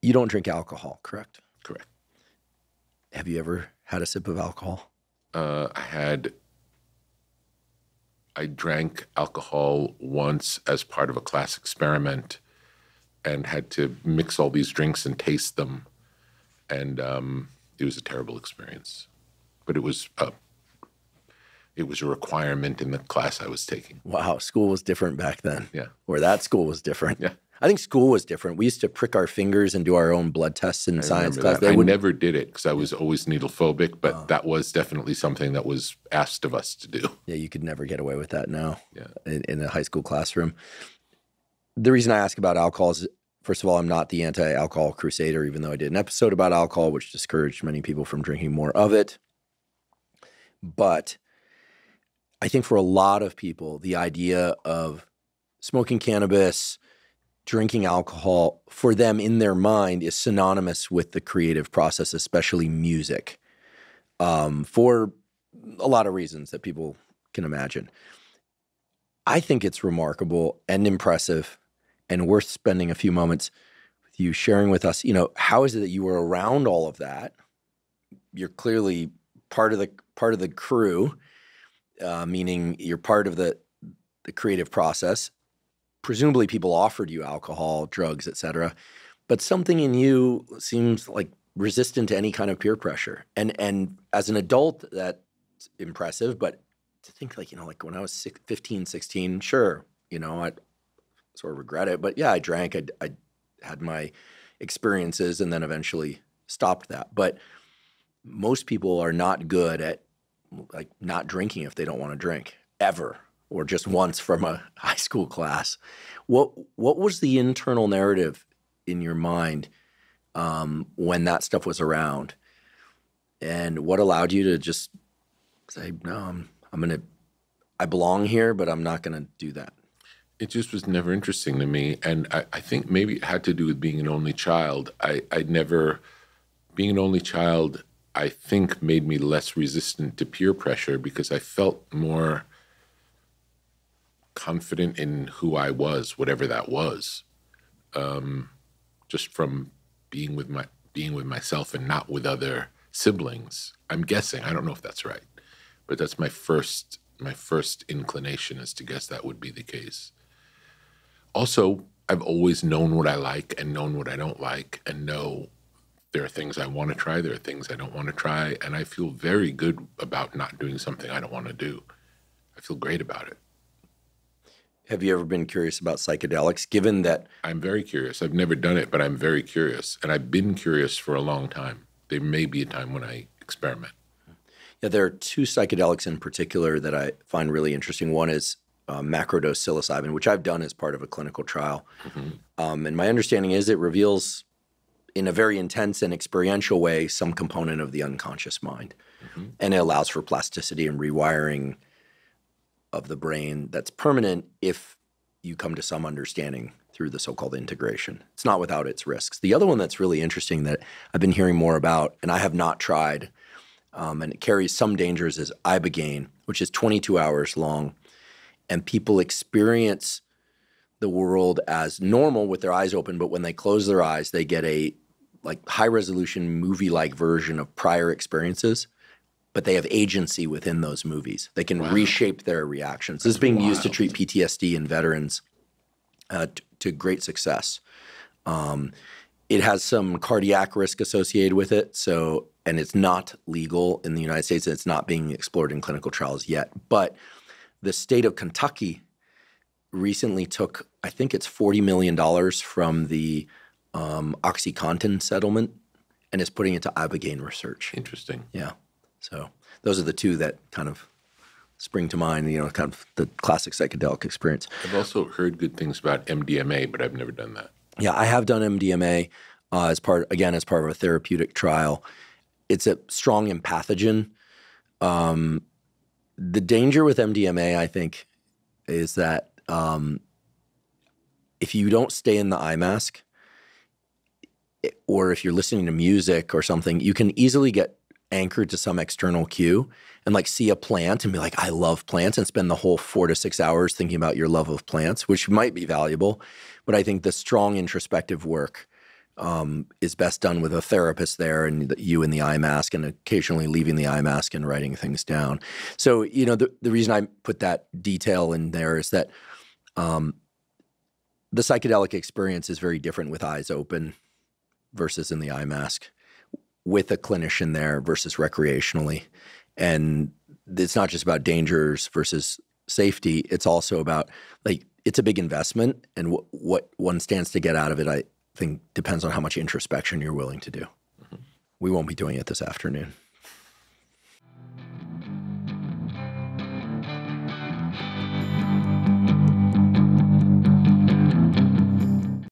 You don't drink alcohol, correct? Correct. Have you ever had a sip of alcohol? I drank alcohol once as part of a class experiment and had to mix all these drinks and taste them. And it was a terrible experience. But it was a requirement in the class I was taking. Wow, school was different back then. Yeah. Or that school was different. Yeah. I think school was different. We used to prick our fingers and do our own blood tests in science class. I never did it because I was always needle phobic, but that was definitely something that was asked of us to do. Yeah, you could never get away with that now Yeah. in a high school classroom. The reason I ask about alcohol is, first of all, I'm not the anti-alcohol crusader, even though I did an episode about alcohol, which discouraged many people from drinking more of it. But I think for a lot of people, the idea of smoking cannabis, drinking alcohol, for them in their mind is synonymous with the creative process, especially music, for a lot of reasons that people can imagine. I think it's remarkable and impressive and worth spending a few moments with you sharing with us, how is it that you were around all of that? You're clearly part of the crew, meaning you're part of the creative process. Presumably people offered you alcohol, drugs, et cetera, but something in you seems like resistant to any kind of peer pressure. And as an adult, that's impressive, but to think like when I was 15, 16, sure, I sort of regret it, but yeah, I drank, I had my experiences and then eventually stopped that. But most people are not good at not drinking if they don't want to drink ever, or just once from a high school class. What was the internal narrative in your mind when that stuff was around? And what allowed you to just say, no, I belong here, but I'm not going to do that? It just was never interesting to me. And I think maybe it had to do with being an only child. Being an only child, I think, made me less resistant to peer pressure because I felt more confident in who I was, whatever that was, just from being with myself and not with other siblings. I'm guessing. I don't know if that's right, but that's my first inclination is to guess that would be the case. Also, I've always known what I like and known what I don't like, and know there are things I want to try, there are things I don't want to try, and I feel very good about not doing something I don't want to do. I feel great about it. Have you ever been curious about psychedelics, given that? I'm very curious. I've never done it, but I'm very curious. And I've been curious for a long time. There may be a time when I experiment. Yeah, there are two psychedelics in particular that I find really interesting. One is macrodose psilocybin, which I've done as part of a clinical trial. Mm-hmm. And my understanding is it reveals, in a very intense and experiential way, some component of the unconscious mind. Mm-hmm. And it allows for plasticity and rewiring of the brain that's permanent if you come to some understanding through the so-called integration. It's not without its risks. The other one that's really interesting that I've been hearing more about, and I have not tried, and it carries some dangers, is ibogaine, which is 22 hours long, and people experience the world as normal with their eyes open, but when they close their eyes, they get a high-resolution movie-like version of prior experiences, but they have agency within those movies. They can reshape their reactions. This is being used to treat PTSD in veterans to great success. It has some cardiac risk associated with it, and it's not legal in the United States, and it's not being explored in clinical trials yet. But the state of Kentucky recently took, I think it's $40 million from the OxyContin settlement and is putting it to ibogaine research. Interesting. Yeah. So those are the two that kind of spring to mind, kind of the classic psychedelic experience. I've also heard good things about MDMA, but I've never done that. Yeah, I have done MDMA as part of a therapeutic trial. It's a strong empathogen. The danger with MDMA, I think, is that if you don't stay in the eye mask, or if you're listening to music or something, you can easily get anchored to some external cue and see a plant and be like, I love plants, and spend the whole 4 to 6 hours thinking about your love of plants, which might be valuable. But I think the strong introspective work is best done with a therapist there and you in the eye mask and occasionally leaving the eye mask and writing things down. So, the reason I put that detail in there is that the psychedelic experience is very different with eyes open versus in the eye mask, with a clinician there versus recreationally. And it's not just about dangers versus safety. It's also about, it's a big investment, and what one stands to get out of it, I think, depends on how much introspection you're willing to do. Mm-hmm. We won't be doing it this afternoon.